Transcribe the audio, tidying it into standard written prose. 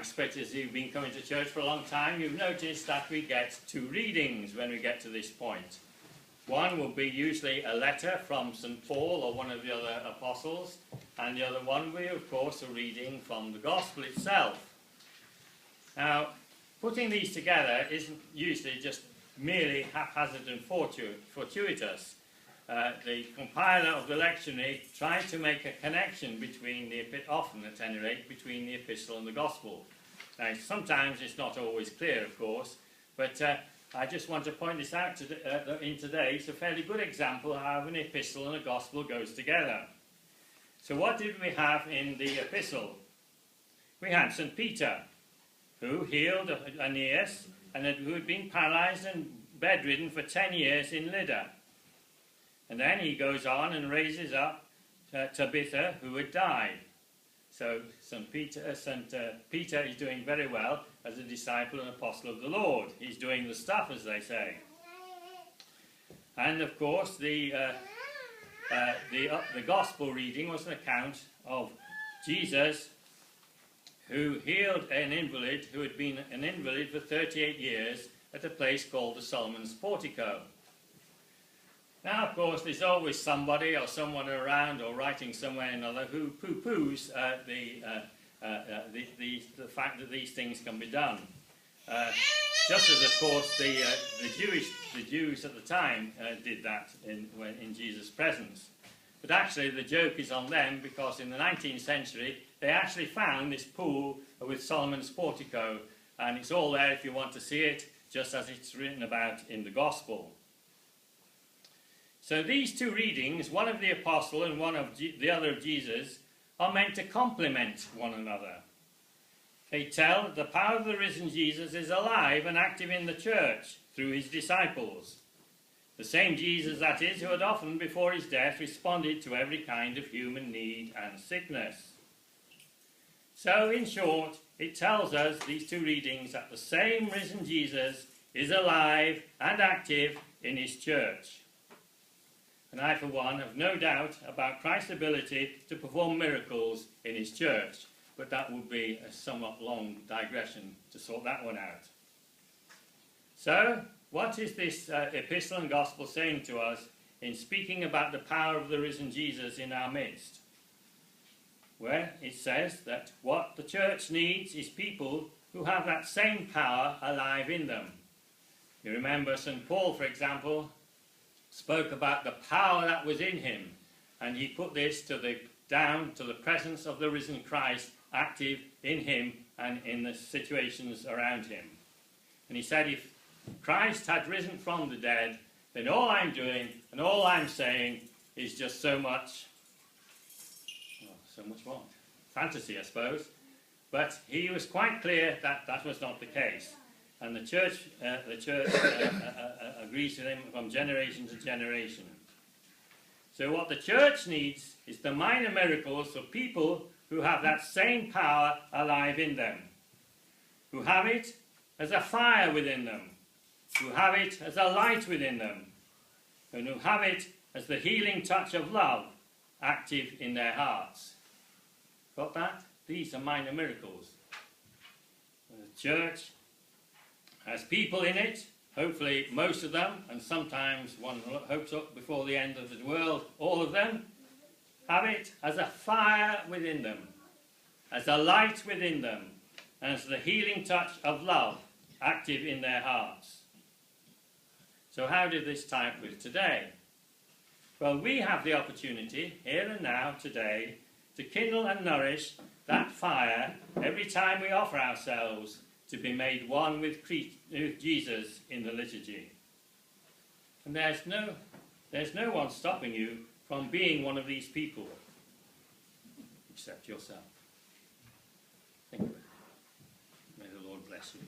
expect as you've been coming to church for a long time, you've noticed that we get two readings when we get to this point. One will be usually a letter from St. Paul or one of the other apostles, and the other one will be, of course, a reading from the Gospel itself. Now, putting these together isn't usually just merely haphazard and fortuitous. The compiler of the lectionary tried to make a connection between often at any rate, between the epistle and the Gospel. Now, sometimes it's not always clear, of course, but I just want to point this out in today. It's a fairly good example of how an epistle and a Gospel goes together. So what did we have in the epistle? We had St. Peter, who healed Aeneas, and who had been paralyzed and bedridden for 10 years in Lydda. And then he goes on and raises up Tabitha, who had died. So St. Peter is doing very well as a disciple and apostle of the Lord. He's doing the stuff, as they say. And of course, the Gospel reading was an account of Jesus, who healed an invalid who had been an invalid for 38 years at a place called the Solomon's Portico. Now, of course, there's always somebody or someone around or writing somewhere or another who poo-poos the fact that these things can be done. Just as, of course, the Jews at the time did that in Jesus' presence. But actually, the joke is on them, because in the 19th century, they actually found this pool with Solomon's Portico, and it's all there if you want to see it, just as it's written about in the Gospel. So these two readings, one of the apostle and one of the other of Jesus, are meant to complement one another. They tell that the power of the risen Jesus is alive and active in the church through his disciples. The same Jesus, that is, who had often before his death responded to every kind of human need and sickness. So, in short, it tells us, these two readings, that the same risen Jesus is alive and active in his church. And I, for one, have no doubt about Christ's ability to perform miracles in his church, but that would be a somewhat long digression to sort that one out. So, what is this epistle and gospel saying to us in speaking about the power of the risen Jesus in our midst? Well, it says that what the church needs is people who have that same power alive in them. You remember St. Paul, for example, spoke about the power that was in him, and he put this down to the presence of the risen Christ active in him and in the situations around him. And he said, if Christ had risen from the dead, then all I'm doing and all I'm saying is just so much what? Fantasy, I suppose. But he was quite clear that that was not the case. And the church agrees with him from generation to generation. So what the church needs is the minor miracles of people who have that same power alive in them, who have it as a fire within them, who have it as a light within them, and who have it as the healing touch of love active in their hearts. Got that? These are minor miracles. The church has people in it, hopefully most of them, and sometimes one hopes up before the end of the world, all of them, have it as a fire within them, as a light within them, and as the healing touch of love active in their hearts. So how did this tie up with today? Well, we have the opportunity, here and now, today, to kindle and nourish that fire every time we offer ourselves to be made one with Jesus in the liturgy. And there's no one stopping you from being one of these people, except yourself. Think of it. May the Lord bless you.